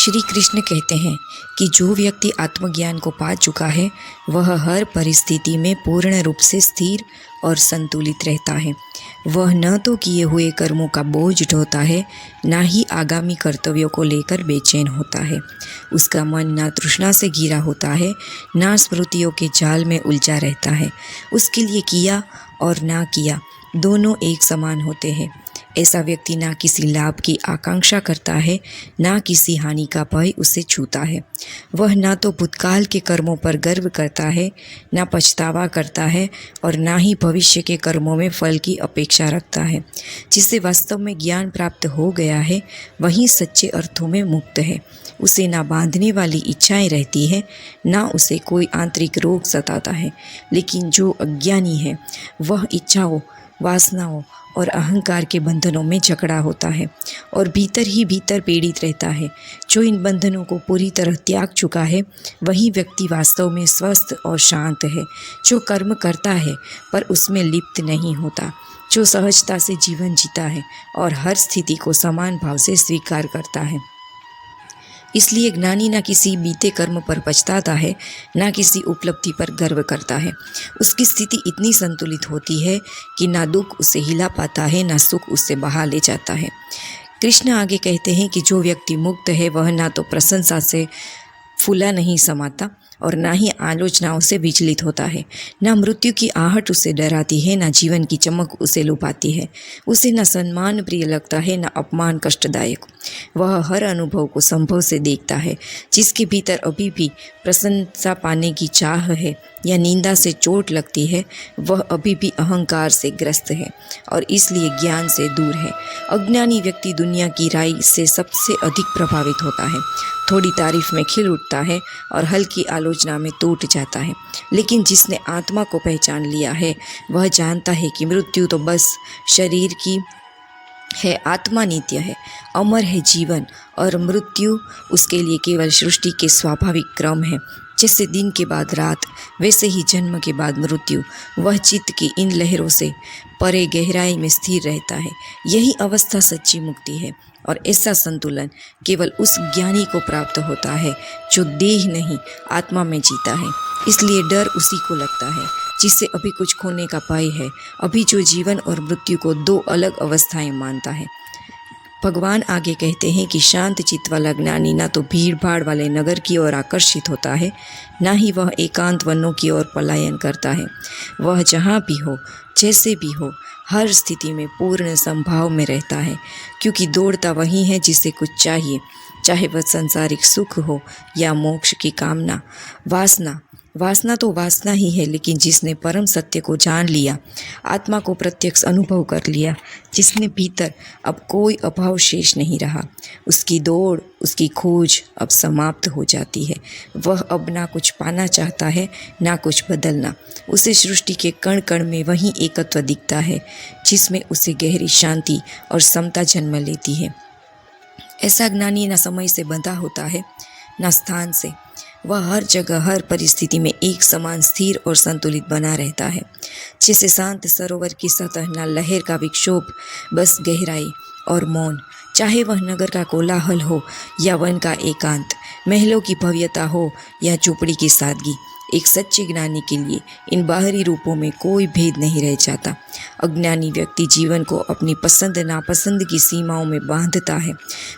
श्री कृष्ण कहते हैं कि जो व्यक्ति आत्मज्ञान को पा चुका है वह हर परिस्थिति में पूर्ण रूप से स्थिर और संतुलित रहता है। वह न तो किए हुए कर्मों का बोझ ढोता है, न ही आगामी कर्तव्यों को लेकर बेचैन होता है। उसका मन न तृष्णा से घिरा होता है, न स्मृतियों के जाल में उलझा रहता है। उसके लिए किया और ना किया दोनों एक समान होते हैं। ऐसा व्यक्ति ना किसी लाभ की आकांक्षा करता है, ना किसी हानि का भय उसे छूता है। वह ना तो भूतकाल के कर्मों पर गर्व करता है, ना पछतावा करता है और ना ही भविष्य के कर्मों में फल की अपेक्षा रखता है। जिसे वास्तव में ज्ञान प्राप्त हो गया है वही सच्चे अर्थों में मुक्त है। उसे ना बांधने वाली इच्छाएं रहती है, ना उसे कोई आंतरिक रोग सताता है। लेकिन जो अज्ञानी है वह इच्छाओं, वासनाओं और अहंकार के बंधनों में जकड़ा होता है और भीतर ही भीतर पीड़ित रहता है। जो इन बंधनों को पूरी तरह त्याग चुका है वही व्यक्ति वास्तव में स्वस्थ और शांत है। जो कर्म करता है पर उसमें लिप्त नहीं होता, जो सहजता से जीवन जीता है और हर स्थिति को समान भाव से स्वीकार करता है। इसलिए ज्ञानी न किसी बीते कर्म पर पछताता है, न किसी उपलब्धि पर गर्व करता है। उसकी स्थिति इतनी संतुलित होती है कि ना दुख उसे हिला पाता है, ना सुख उससे बहा ले जाता है। कृष्ण आगे कहते हैं कि जो व्यक्ति मुक्त है वह ना तो प्रशंसा से फूला नहीं समाता और ना ही आलोचनाओं से विचलित होता है। ना मृत्यु की आहट उसे डराती है, ना जीवन की चमक उसे लुभाती है। उसे न सम्मान प्रिय लगता है, न अपमान कष्टदायक। वह हर अनुभव को संभव से देखता है। जिसके भीतर अभी भी प्रशंसा पाने की चाह है या निंदा से चोट लगती है वह अभी भी अहंकार से ग्रस्त है और इसलिए ज्ञान से दूर है। अज्ञानी व्यक्ति दुनिया की राय से सबसे अधिक प्रभावित होता है। थोड़ी तारीफ में खिल उठता है और हल्की आलोचना में टूट जाता है। लेकिन जिसने आत्मा को पहचान लिया है वह जानता है कि मृत्यु तो बस शरीर की है, आत्मा नित्य है, अमर है जीवन और मृत्यु उसके लिए केवल सृष्टि के स्वाभाविक क्रम है। जैसे दिन के बाद रात वैसे ही जन्म के बाद मृत्यु। वह चित्त की इन लहरों से परे गहराई में स्थिर रहता है। यही अवस्था सच्ची मुक्ति है और ऐसा संतुलन केवल उस ज्ञानी को प्राप्त होता है जो देह नहीं आत्मा में जीता है। इसलिए डर उसी को लगता है जिससे अभी कुछ खोने का भय है, अभी जो जीवन और मृत्यु को दो अलग अवस्थाएं मानता है। भगवान आगे कहते हैं कि शांत चित्त वाला ज्ञानी ना तो भीड़ भाड़ वाले नगर की ओर आकर्षित होता है, ना ही वह एकांत वनों की ओर पलायन करता है। वह जहाँ भी हो, जैसे भी हो, हर स्थिति में पूर्ण संभाव में रहता है, क्योंकि दौड़ता वही है जिसे कुछ चाहिए, चाहे वह संसारिक सुख हो या मोक्ष की कामना। वासना तो वासना ही है, लेकिन जिसने परम सत्य को जान लिया, आत्मा को प्रत्यक्ष अनुभव कर लिया, जिसने भीतर अब कोई अभाव शेष नहीं रहा, उसकी दौड़, उसकी खोज अब समाप्त हो जाती है। वह अब ना कुछ पाना चाहता है, ना कुछ बदलना। उसे सृष्टि के कण कण में वही एकत्व दिखता है जिसमें उसे गहरी शांति और समता जन्म लेती है। ऐसा ज्ञानी न समय से बंधा होता है, न स्थान से। वह हर जगह, हर परिस्थिति में एक समान स्थिर और संतुलित बना रहता है। जैसे शांत सरोवर की सतह, न लहर का विक्षोभ, बस गहराई और मौन। चाहे वह नगर का कोलाहल हो या वन का एकांत, महलों की भव्यता हो या झोपड़ी की सादगी, एक सच्चे ज्ञानी के लिए इन बाहरी रूपों में कोई भेद नहीं रह जाता। अज्ञानी व्यक्ति जीवन को अपनी पसंद नापसंद की सीमाओं में बांधता है।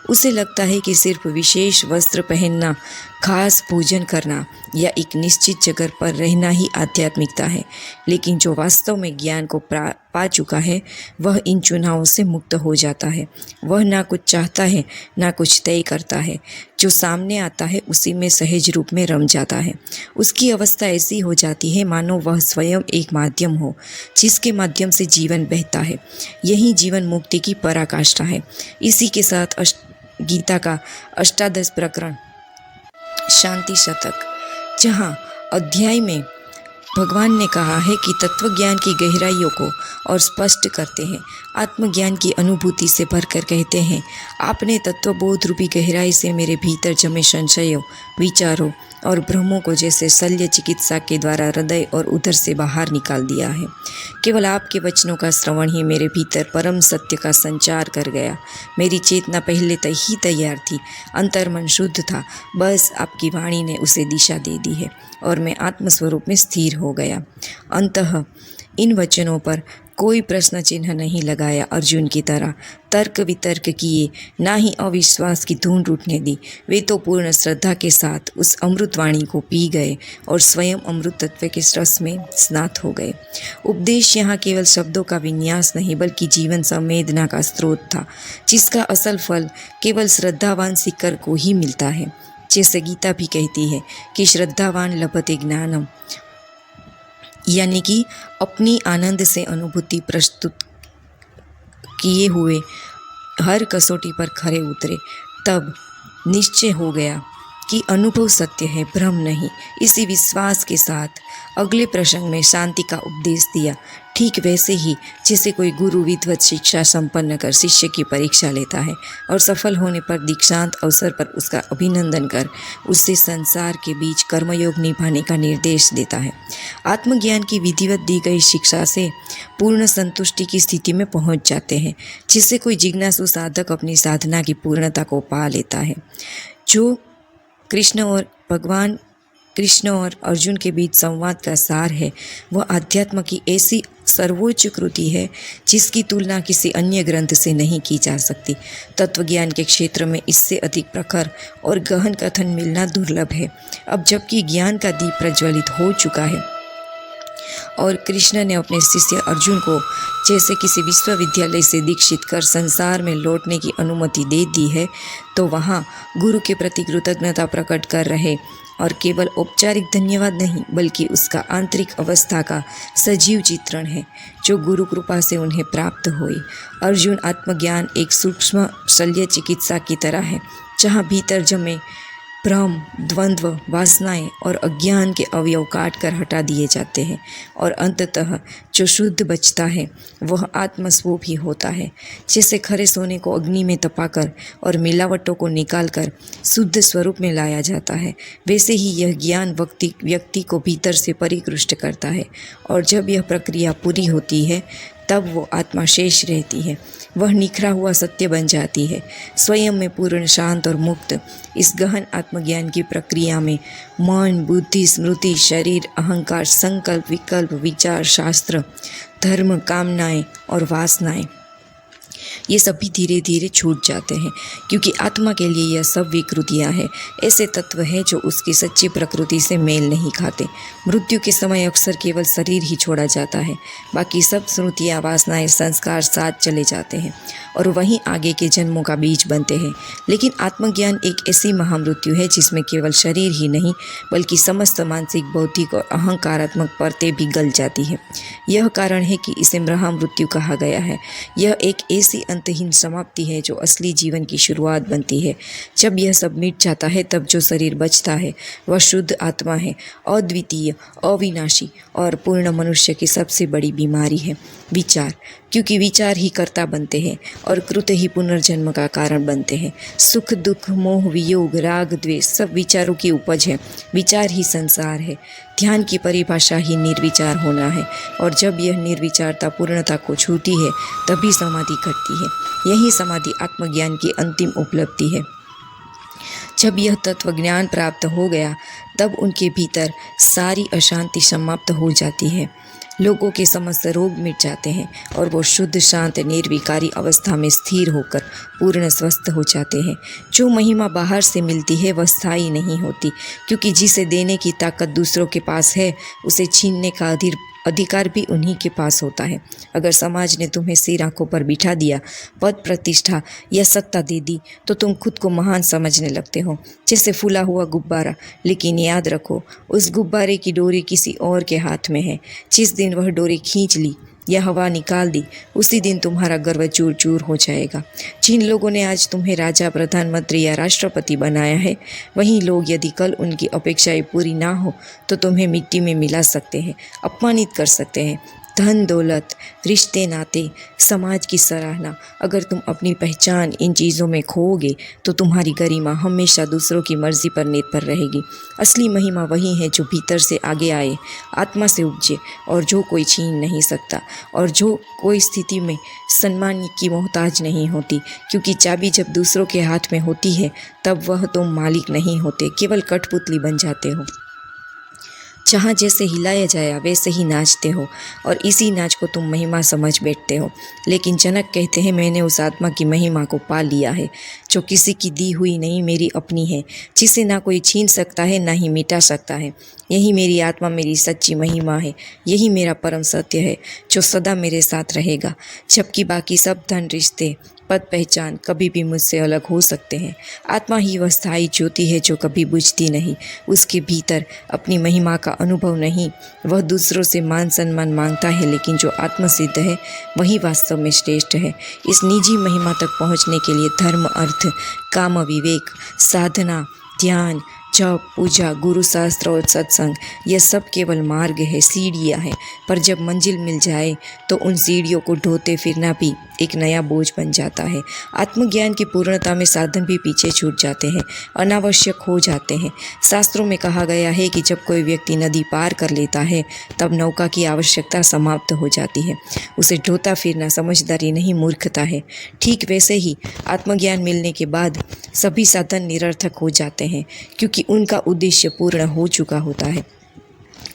उसे लगता है कि सिर्फ विशेष वस्त्र पहनना, खास भोजन करना या एक निश्चित जगह पर रहना ही आध्यात्मिकता है। लेकिन जो वास्तव में ज्ञान को पा चुका है वह इन चुनावों से मुक्त हो जाता है। वह ना कुछ चाहता है, ना कुछ तय करता है। जो सामने आता है उसी में सहज रूप में रम जाता है। उसकी अवस्था ऐसी हो जाती है मानो वह स्वयं एक माध्यम हो जिसके माध्यम से जीवन बहता है। यही जीवन मुक्ति की पराकाष्ठा है। इसी के साथ गीता का 18 प्रकरण शांति शतक, जहाँ अध्याय में भगवान ने कहा है कि तत्वज्ञान की गहराइयों को और स्पष्ट करते हैं। आत्मज्ञान की अनुभूति से भरकर कहते हैं, आपने तत्वबोध रूपी गहराई से मेरे भीतर जमे संशयों, विचारों और भ्रमों को जैसे शल्य चिकित्सा के द्वारा हृदय और उदर से बाहर निकाल दिया है। केवल आपके वचनों का श्रवण ही मेरे भीतर परम सत्य का संचार कर गया। मेरी चेतना पहले ही तैयार थी, अंतर्मन शुद्ध था, बस आपकी वाणी ने उसे दिशा दे दी है और मैं आत्मस्वरूप में स्थिर हो गया। अंततः इन वचनों पर कोई प्रश्न चिन्ह नहीं लगाया। अर्जुन की तरह तर्क वितर्क किए, ना ही अविश्वास की धूंध उठने दी। वे तो पूर्ण श्रद्धा के साथ उस अमृतवाणी को पी गए और स्वयं अमृत तत्व के रस में स्नात हो गए। उपदेश यहाँ केवल शब्दों का विन्यास नहीं बल्कि जीवन संवेदना का स्रोत था, जिसका असल फल केवल श्रद्धावान सीकर को ही मिलता है। जैसे गीता भी कहती है कि श्रद्धावान लभते ज्ञानम, यानी कि अपनी आनंद से अनुभूति प्रस्तुत किए हुए हर कसौटी पर खरे उतरे। तब निश्चय हो गया कि अनुभव सत्य है, भ्रम नहीं। इसी विश्वास के साथ अगले प्रसंग में शांति का उपदेश दिया। ठीक वैसे ही जैसे कोई गुरु विद्वत शिक्षा संपन्न कर शिष्य की परीक्षा लेता है और सफल होने पर दीक्षांत अवसर पर उसका अभिनंदन कर उससे संसार के बीच कर्मयोग निभाने का निर्देश देता है। आत्मज्ञान की विधिवत दी गई शिक्षा से पूर्ण संतुष्टि की स्थिति में पहुंच जाते हैं, जिससे कोई जिज्ञासु साधक अपनी साधना की पूर्णता को पा लेता है। जो कृष्ण और अर्जुन के बीच संवाद का सार है, वह अध्यात्म की ऐसी सर्वोच्च कृति है जिसकी तुलना किसी अन्य ग्रंथ से नहीं की जा सकती। तत्वज्ञान के क्षेत्र में इससे अधिक प्रखर और गहन कथन मिलना दुर्लभ है। अब जबकि ज्ञान का दीप प्रज्वलित हो चुका है और कृष्ण ने अपने शिष्य अर्जुन को जैसे किसी विश्वविद्यालय से दीक्षित कर संसार में लौटने की अनुमति दे दी है, तो वहाँ गुरु के प्रति कृतज्ञता प्रकट कर रहे और केवल औपचारिक धन्यवाद नहीं बल्कि उसका आंतरिक अवस्था का सजीव चित्रण है जो गुरु कृपा से उन्हें प्राप्त हुई। अर्जुन, आत्मज्ञान एक सूक्ष्म शल्य चिकित्सा की तरह है, जहाँ भीतर जमे भ्रम, द्वंद्व, वासनाएं और अज्ञान के अवयव काट कर हटा दिए जाते हैं और अंततः जो शुद्ध बचता है वह आत्मस्वरूप ही होता है। जैसे खरे सोने को अग्नि में तपाकर और मिलावटों को निकालकर शुद्ध स्वरूप में लाया जाता है, वैसे ही यह ज्ञान व्यक्ति को भीतर से परिकृष्ट करता है और जब यह प्रक्रिया पूरी होती है तब वो आत्मा शेष रहती है। वह निखरा हुआ सत्य बन जाती है, स्वयं में पूर्ण शांत और मुक्त। इस गहन आत्मज्ञान की प्रक्रिया में मन, बुद्धि, स्मृति, शरीर, अहंकार, संकल्प, विकल्प, विचार, शास्त्र, धर्म, कामनाएं और वासनाएं, ये सभी धीरे धीरे छूट जाते हैं, क्योंकि आत्मा के लिए यह सब विकृतियाँ हैं, ऐसे तत्व हैं जो उसकी सच्ची प्रकृति से मेल नहीं खाते। मृत्यु के समय अक्सर केवल शरीर ही छोड़ा जाता है, बाकी सब स्मृतियाँ, वासनाएं, संस्कार साथ चले जाते हैं और वहीं आगे के जन्मों का बीज बनते हैं। लेकिन आत्मज्ञान एक ऐसी महामृत्यु है जिसमें केवल शरीर ही नहीं बल्कि समस्त मानसिक, बौद्धिक और अहंकारात्मक परतें भी गल जाती है। यह कारण है कि इसे महामृत्यु कहा गया है। यह एक ऐसी अंतहीन समाप्ति है जो असली जीवन की शुरुआत बनती है। जब यह सब मिट जाता है तब जो शरीर बचता है वह शुद्ध आत्मा है, अद्वितीय, अविनाशी और पूर्ण मनुष्य की सबसे बड़ी बीमारी है विचार, क्योंकि विचार ही कर्ता बनते हैं और कृत्य ही पुनर्जन्म का कारण बनते हैं। सुख, दुख, मोह, वियोग, राग, द्वेष सब विचारों की उपज है। विचार ही संसार है। ध्यान की परिभाषा ही निर्विचार होना है और जब यह निर्विचारता पूर्णता को छूती है तभी समाधि घटती है। यही समाधि आत्मज्ञान की अंतिम उपलब्धि है। जब यह तत्व ज्ञान प्राप्त हो गया तब उनके भीतर सारी अशांति समाप्त हो जाती है। लोगों के समस्त रोग मिट जाते हैं और वो शुद्ध, शांत, निर्विकारी अवस्था में स्थिर होकर पूर्ण स्वस्थ हो जाते हैं। जो महिमा बाहर से मिलती है वह स्थायी नहीं होती, क्योंकि जिसे देने की ताकत दूसरों के पास है उसे छीनने का अधिकार भी उन्हीं के पास होता है। अगर समाज ने तुम्हें सिर आंखों पर बिठा दिया, पद, प्रतिष्ठा या सत्ता दे दी, तो तुम खुद को महान समझने लगते हो, जैसे फूला हुआ गुब्बारा। लेकिन याद रखो, उस गुब्बारे की डोरी किसी और के हाथ में है। जिस दिन वह डोरी खींच ली या हवा निकाल दी, उसी दिन तुम्हारा गर्व चूर चूर हो जाएगा। जिन लोगों ने आज तुम्हें राजा, प्रधानमंत्री या राष्ट्रपति बनाया है, वही लोग यदि कल उनकी अपेक्षाएं पूरी ना हो तो तुम्हें मिट्टी में मिला सकते हैं, अपमानित कर सकते हैं। धन दौलत, रिश्ते नाते, समाज की सराहना, अगर तुम अपनी पहचान इन चीज़ों में खोओगे तो तुम्हारी गरिमा हमेशा दूसरों की मर्जी पर निर्भर रहेगी। असली महिमा वही है जो भीतर से आगे आए, आत्मा से उपजे, और जो कोई छीन नहीं सकता, और जो कोई स्थिति में सम्मान की मोहताज नहीं होती, क्योंकि चाबी जब दूसरों के हाथ में होती है तब वह तुम मालिक नहीं होते, केवल कठपुतली बन जाते हो। जहाँ जैसे हिलाया जाया वैसे ही नाचते हो, और इसी नाच को तुम महिमा समझ बैठते हो। लेकिन जनक कहते हैं, मैंने उस आत्मा की महिमा को पा लिया है जो किसी की दी हुई नहीं, मेरी अपनी है, जिसे ना कोई छीन सकता है ना ही मिटा सकता है। यही मेरी आत्मा, मेरी सच्ची महिमा है। यही मेरा परम सत्य है जो सदा मेरे साथ रहेगा, जबकि बाकी सब धन, रिश्ते, पद, पहचान कभी भी मुझसे अलग हो सकते हैं। आत्मा ही वह स्थायी ज्योति है जो कभी बुझती नहीं। उसके भीतर अपनी महिमा का अनुभव नहीं। वह दूसरों से मान सम्मान मांगता है, लेकिन जो आत्मसिद्ध है वही वास्तव में श्रेष्ठ है। इस निजी महिमा तक पहुंचने के लिए धर्म, अर्थ, काम, विवेक, साधना, ध्यान, जप, पूजा, गुरु शास्त्र और सत्संग, यह सब केवल मार्ग है, सीढ़ियाँ हैं। पर जब मंजिल मिल जाए तो उन सीढ़ियों को ढोते फिरना भी एक नया बोझ बन जाता है। आत्मज्ञान की पूर्णता में साधन भी पीछे छूट जाते हैं, अनावश्यक हो जाते हैं। शास्त्रों में कहा गया है कि जब कोई व्यक्ति नदी पार कर लेता है तब नौका की आवश्यकता समाप्त हो जाती है। उसे ढोता फिरना समझदारी नहीं, मूर्खता है। ठीक वैसे ही आत्मज्ञान मिलने के बाद सभी साधन निरर्थक हो जाते हैं, क्योंकि उनका उद्देश्य पूर्ण हो चुका होता है।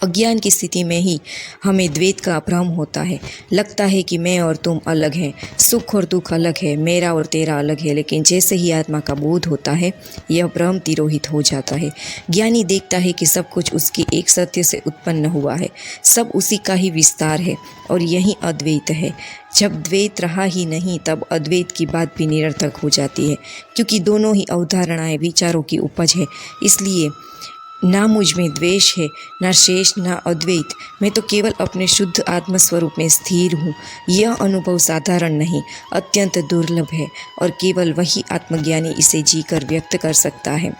अज्ञान की स्थिति में ही हमें द्वैत का भ्रम होता है। लगता है कि मैं और तुम अलग हैं, सुख और दुख अलग है, मेरा और तेरा अलग है। लेकिन जैसे ही आत्मा का बोध होता है, यह भ्रम तिरोहित हो जाता है। ज्ञानी देखता है कि सब कुछ उसकी एक सत्य से उत्पन्न हुआ है, सब उसी का ही विस्तार है, और यही अद्वैत है। जब द्वैत रहा ही नहीं तब अद्वैत की बात भी निरर्थक हो जाती है, क्योंकि दोनों ही अवधारणाएं विचारों की उपज है। इसलिए ना मुझ में द्वेष है, ना शेष, ना अद्वैत। मैं तो केवल अपने शुद्ध आत्मस्वरूप में स्थिर हूँ। यह अनुभव साधारण नहीं, अत्यंत दुर्लभ है, और केवल वही आत्मज्ञानी इसे जीकर व्यक्त कर सकता है।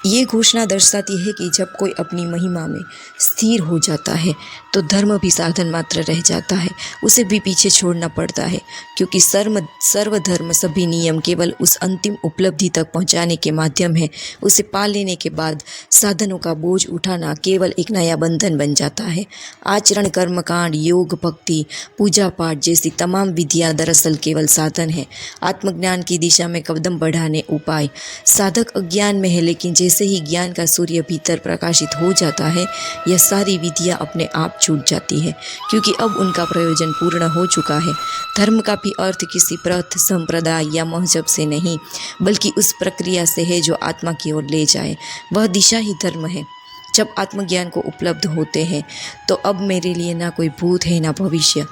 ये घोषणा दर्शाती है कि जब कोई अपनी महिमा में स्थिर हो जाता है तो धर्म भी साधन मात्र रह जाता है, उसे भी पीछे छोड़ना पड़ता है, क्योंकि सर्वधर्म, सभी नियम केवल उस अंतिम उपलब्धि तक पहुंचाने के माध्यम है। उसे पा लेने के बाद साधनों का बोझ उठाना केवल एक नया बंधन बन जाता है। आचरण, कर्मकांड, योग, भक्ति, पूजा पाठ जैसी तमाम विधियाँ दरअसल केवल साधन है, आत्मज्ञान की दिशा में कदम बढ़ाने उपाय। साधक अज्ञान में है, लेकिन जैसे ही ज्ञान का सूर्य भीतर प्रकाशित हो जाता है, यह सारी विधियाँ अपने आप छूट जाती है, क्योंकि अब उनका प्रयोजन पूर्ण हो चुका है। धर्म का भी अर्थ किसी प्रथ, संप्रदाय या मजहब से नहीं, बल्कि उस प्रक्रिया से है जो आत्मा की ओर ले जाए। वह दिशा ही धर्म है। जब आत्मज्ञान को उपलब्ध होते हैं तो अब मेरे लिए ना कोई भूत है, ना भविष्य,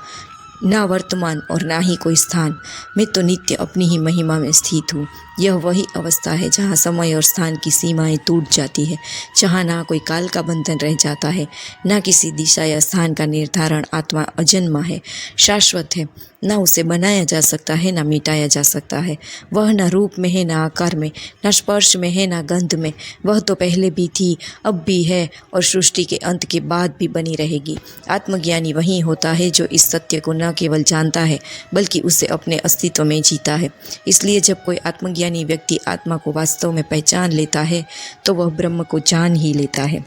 ना वर्तमान, और ना ही कोई स्थान। मैं तो नित्य अपनी ही महिमा में स्थित हूँ। यह वही अवस्था है जहाँ समय और स्थान की सीमाएं टूट जाती है, जहाँ ना कोई काल का बंधन रह जाता है, ना किसी दिशा या स्थान का निर्धारण। आत्मा अजन्मा है, शाश्वत है, ना उसे बनाया जा सकता है, ना मिटाया जा सकता है। वह ना रूप में है, ना आकार में, ना स्पर्श में है, ना गंध में। वह तो पहले भी थी, अब भी है, और सृष्टि के अंत के बाद भी बनी रहेगी। आत्मज्ञानी वही होता है जो इस सत्य को न केवल जानता है बल्कि उसे अपने अस्तित्व में जीता है। इसलिए जब कोई आत्मज्ञानी व्यक्ति आत्मा को वास्तव में पहचान लेता है तो वह ब्रह्म को जान ही लेता है,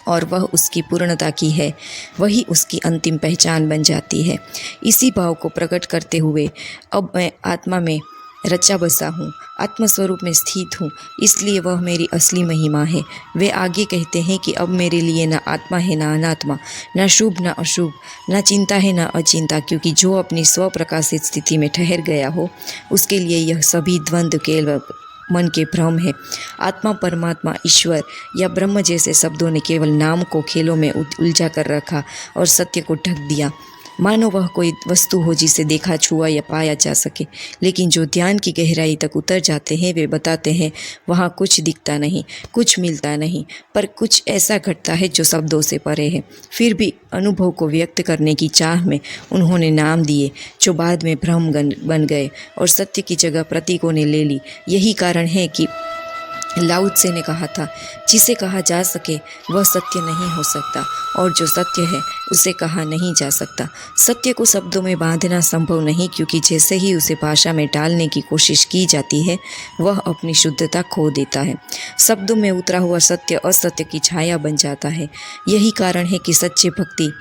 और वह उसकी पूर्णता की है, वही उसकी अंतिम पहचान बन जाती है। इसी भाव को प्रकट करते हुए अब मैं आत्मा में रचा बसा हूँ, आत्मस्वरूप में स्थित हूँ, इसलिए वह मेरी असली महिमा है। वे आगे कहते हैं कि अब मेरे लिए न आत्मा है, न अनात्मा, न शुभ न अशुभ, न चिंता है न अचिंता, क्योंकि जो अपनी स्वप्रकाशित स्थिति में ठहर गया हो उसके लिए यह सभी द्वंद्व केवल मन के भ्रम है। आत्मा, परमात्मा, ईश्वर या ब्रह्म जैसे शब्दों ने केवल नाम को खेलों में उलझा कर रखा और सत्य को ढक दिया। मानो वह कोई वस्तु हो जिसे देखा, छुआ या पाया जा सके। लेकिन जो ध्यान की गहराई तक उतर जाते हैं वे बताते हैं वहाँ कुछ दिखता नहीं, कुछ मिलता नहीं, पर कुछ ऐसा घटता है जो शब्दों से परे है। फिर भी अनुभव को व्यक्त करने की चाह में उन्होंने नाम दिए जो बाद में भ्रम बन गए और सत्य की जगह प्रतीकों ने ले ली। यही कारण है कि लाओ त्से ने कहा था, जिसे कहा जा सके वह सत्य नहीं हो सकता और जो सत्य है उसे कहा नहीं जा सकता। सत्य को शब्दों में बांधना संभव नहीं, क्योंकि जैसे ही उसे भाषा में डालने की कोशिश की जाती है वह अपनी शुद्धता खो देता है। शब्दों में उतरा हुआ सत्य असत्य की छाया बन जाता है। यही कारण है कि सच्चे भक्ति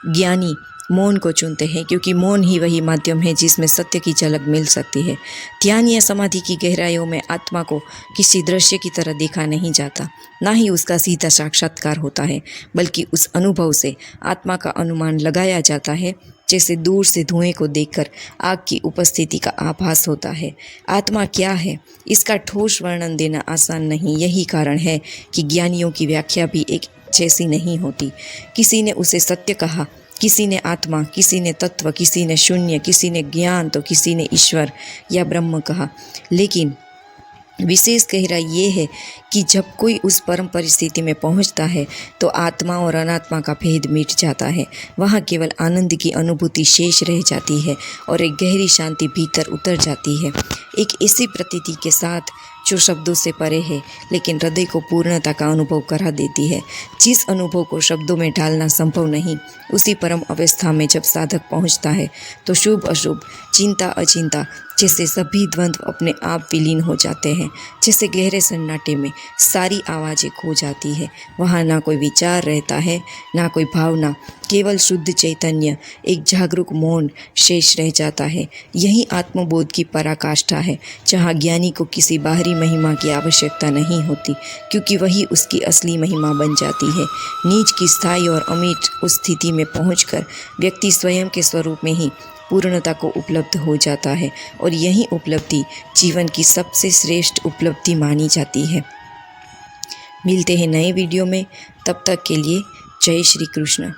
ज्ञानी मौन को चुनते हैं, क्योंकि मौन ही वही माध्यम है जिसमें सत्य की झलक मिल सकती है। ध्यान या समाधि की गहराइयों में आत्मा को किसी दृश्य की तरह देखा नहीं जाता, ना ही उसका सीधा साक्षात्कार होता है, बल्कि उस अनुभव से आत्मा का अनुमान लगाया जाता है, जैसे दूर से धुएं को देखकर आग की उपस्थिति का आभास होता है। आत्मा क्या है, इसका ठोस वर्णन देना आसान नहीं। यही कारण है कि ज्ञानियों की व्याख्या भी एक जैसी नहीं होती। किसी ने उसे सत्य कहा, किसी ने आत्मा, किसी ने तत्व, किसी ने शून्य, किसी ने ज्ञान, तो किसी ने ईश्वर या ब्रह्म कहा। लेकिन विशेष गहराई ये है कि जब कोई उस परम परिस्थिति में पहुंचता है तो आत्मा और अनात्मा का भेद मिट जाता है। वहाँ केवल आनंद की अनुभूति शेष रह जाती है और एक गहरी शांति भीतर उतर जाती है, एक ऐसी प्रतीति के साथ जो शब्दों से परे है लेकिन हृदय को पूर्णता का अनुभव करा देती है। जिस अनुभव को शब्दों में ढालना संभव नहीं, उसी परम अवस्था में जब साधक पहुंचता है तो शुभ अशुभ, चिंता अचिंता जैसे सभी द्वंद्व अपने आप विलीन हो जाते हैं। जैसे गहरे सन्नाटे में सारी आवाज़ें खो जाती है। वहाँ ना कोई विचार रहता है, ना कोई भावना, केवल शुद्ध चैतन्य, एक जागरूक मौन शेष रह जाता है। यही आत्मबोध की पराकाष्ठा है, जहाँ ज्ञानी को किसी बाहरी महिमा की आवश्यकता नहीं होती, क्योंकि वही उसकी असली महिमा बन जाती है। नीच की स्थायी और अमिट उस स्थिति में पहुंचकर व्यक्ति स्वयं के स्वरूप में ही पूर्णता को उपलब्ध हो जाता है और यही उपलब्धि जीवन की सबसे श्रेष्ठ उपलब्धि मानी जाती है। मिलते हैं नए वीडियो में, तब तक के लिए जय श्री कृष्ण।